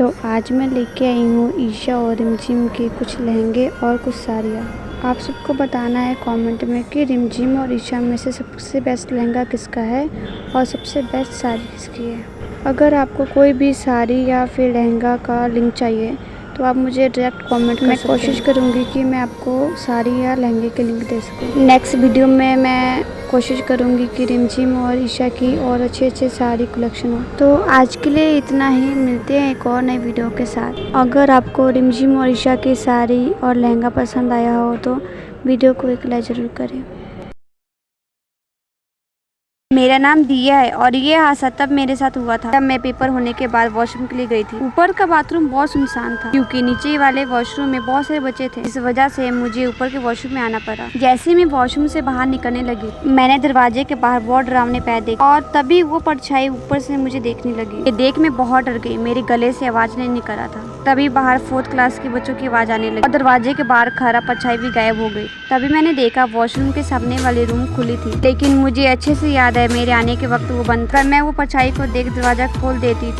तो आज मैं लेके आई हूँ ईशा और रिमझिम के कुछ लहंगे और कुछ साड़ियाँ। आप सबको बताना है कमेंट में कि रिमझिम और ईशा में से सबसे बेस्ट लहंगा किसका है और सबसे बेस्ट साड़ी किसकी है। अगर आपको कोई भी साड़ी या फिर लहंगा का लिंक चाहिए तो आप मुझे डायरेक्ट कमेंट कर सकते हैं। मैं कोशिश करूँगी कि मैं आपको साड़ी या लहंगे के लिंक दे सकूँ। नेक्स्ट वीडियो में मैं कोशिश करूँगी कि रिमझिम और ईशा की और अच्छे साड़ी कलेक्शन हो। तो आज के लिए इतना ही, मिलते हैं एक और नई वीडियो के साथ। अगर आपको रिमझिम और ईशा की साड़ी और लहंगा पसंद आया हो तो वीडियो को एक लाइक ज़रूर करें। मेरा नाम दिया है और ये हादसा तब मेरे साथ हुआ था जब मैं पेपर होने के बाद वॉशरूम के लिए गई थी। ऊपर का बाथरूम बहुत सुनसान था क्योंकि नीचे वाले वॉशरूम में बहुत सारे बच्चे थे। इस वजह से मुझे ऊपर के वॉशरूम में आना पड़ा। जैसे मैं वॉशरूम से बाहर निकलने लगी मैंने दरवाजे के बाहर बहुत डरावने पैर देखे और तभी वो परछाई ऊपर से मुझे देखने लगी। ये देख मैं बहुत डर गई। मेरे गले से आवाज नहीं निकल रहा था। तभी बाहर 4th क्लास के बच्चों की आवाज आने लगी और दरवाजे के बाहर खड़ा परछाई भी गायब हो गई। तभी मैंने देखा वॉशरूम के सामने वाली रूम खुली थी, लेकिन मुझे अच्छे से याद है मेरे आने के वक्त वो बंद था। मैं वो परछाई को देख दरवाजा खोल देती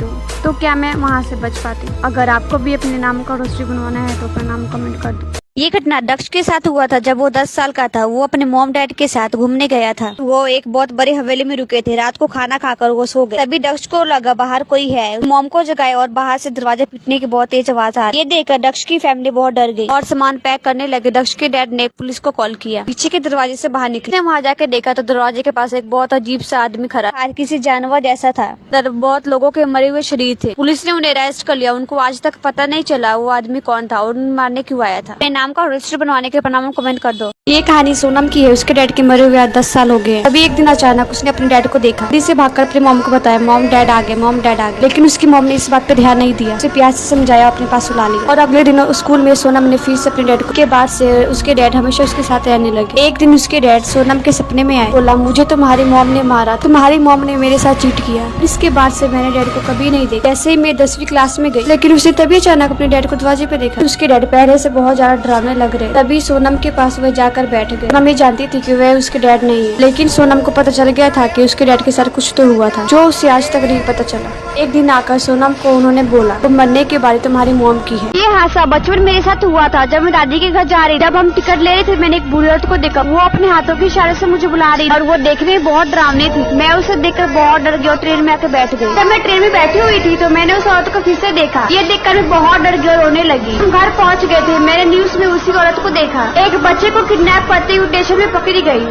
तो क्या मैं वहाँ से बच पाती। अगर आपको भी अपने नाम का रोस्ट्री बनवाना है तो अपना नाम कमेंट कर दो। ये घटना दक्ष के साथ हुआ था जब वो 10 साल का था। वो अपने मॉम डैड के साथ घूमने गया था। वो एक बहुत बड़ी हवेली में रुके थे। रात को खाना खाकर वो सो गए। तभी दक्ष को लगा बाहर कोई है। मॉम को जगाया और बाहर से दरवाजे पीटने की बहुत तेज आवाज आ रही। ये देखकर दक्ष की फैमिली बहुत डर गई और सामान पैक करने लगे। दक्ष के डैड ने पुलिस को कॉल किया। पीछे के दरवाजे से बाहर निकले। वहाँ जाकर देखा तो दरवाजे के पास एक बहुत अजीब सा आदमी खड़ा था। किसी जानवर जैसा था। बहुत लोगों के मरे हुए शरीर थे। पुलिस ने उन्हें अरेस्ट कर लिया। उनको आज तक पता नहीं चला वो आदमी कौन था और मारने क्यों आया था। नाम का रजिस्टर बनवाने के परिणाम कमेंट कर दो। ये कहानी सोनम की है। उसके डैड के मरे हुए 10 साल हो गए। अभी एक दिन अचानक उसने अपने डैड को देखा। दिल्ली से भागकर अपने मॉम को बताया मॉम डैड आ गए। लेकिन उसकी मॉम ने इस बात पे ध्यान नहीं दिया। उसे प्यार से समझाया, अपने पास सुला लिया। और अगले दिन स्कूल में सोनम ने फिर से अपने डैड को के बाद से उसके डैड हमेशा उसके साथ रहने लगे। एक दिन उसके डैड सोनम के सपने में आए। बोला मुझे तुम्हारी मॉम ने मारा, तुम्हारी मॉम ने मेरे साथ चीट किया। इसके बाद से मैंने डैड को कभी नहीं देखा। जैसे ही मैं 10वीं क्लास में गई, लेकिन उसने तभी अचानक अपने डैड को दरवाजे पे देखा। उसके डैड पहले से बहुत ज्यादा डरावने लग रहे। तभी सोनम के पास वह जाकर बैठ गए। सोनम ये जानती थी कि वह उसके डैड नहीं है, लेकिन सोनम को पता चल गया था कि उसके डैड के साथ कुछ तो हुआ था जो उसे आज तक नहीं पता चला। एक दिन आकर सोनम को उन्होंने बोला तो मरने के बारे तुम्हारी मॉम की है। ये हादसा बचपन मेरे साथ हुआ था जब मैं दादी के घर जा रही। जब हम टिकट ले रहे थे मैंने एक बूढ़ी औरत को देखा। वो अपने हाथों के इशारे से मुझे बुला रही और वो देखने में बहुत डरावनी थी। मैं उसे देखकर बहुत डर गई और ट्रेन में आकर बैठ गई। जब मैं ट्रेन में बैठी हुई थी तो मैंने उस औरत को फिर से देखा। ये देखकर मैं बहुत डर गई और रोने लगी। हम घर पहुँच गए थे। मैंने न्यूज में उसी औरत को देखा। एक बच्चे को किडनैप करते हुए स्टेशन में पकड़ी गई।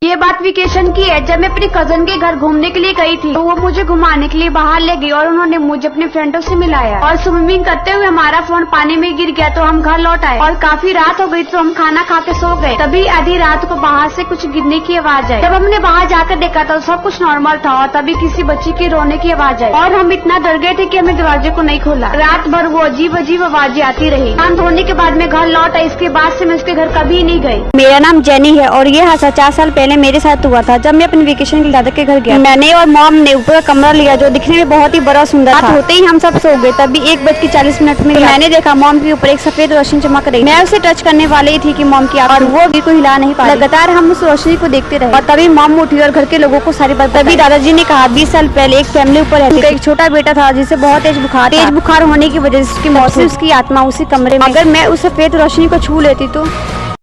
ये बात वेकेशन की है जब मैं अपनी कजन के घर घूमने के लिए गई थी तो वो मुझे घुमाने के लिए बाहर ले गई और उन्होंने मुझे अपने फ्रेंडों से मिलाया। और स्विमिंग करते हुए हमारा फोन पानी में गिर गया तो हम घर लौट आए और काफी रात हो गई तो हम खाना खा के सो गए। तभी आधी रात को बाहर से कुछ गिरने की आवाज आई। जब हमने बाहर जाकर देखा तो सब कुछ नॉर्मल था और तभी किसी बच्ची के रोने की आवाज आई और हम इतना डर गए थे कि हमें दरवाजे को नहीं खोला। रात भर वो अजीब आवाजें आती रही। शांत होने के बाद मैं घर लौट आई। इसके बाद से मैं उसके घर कभी नहीं गई। मेरा नाम जेनी है और ये हादसा 4 साल पहले मेरे साथ हुआ था जब मैं अपने वेकेशन के दादा के घर गया। मैंने और मॉम ने ऊपर कमरा लिया जो दिखने में बहुत ही बड़ा सुंदर था। होते ही हम सब सो गए। तभी 1:40 में मैंने देखा मॉम के ऊपर एक सफेद रोशनी चमक रही। मैं उसे टच करने वाली ही थी कि मॉम की और वो भी को हिला नहीं पा। लगातार हम उस रोशनी को देखते रहे और तभी मॉम उठी और घर के लोगों को सारी बात। तभी दादाजी ने कहा 20 साल पहले एक फैमिली ऊपर रहती थी। एक छोटा बेटा था जिसे बहुत तेज बुखार होने की वजह से उसकी मौत से उसकी आत्मा उसी कमरे में। अगर मैं उस सफेद रोशनी को छू लेती तो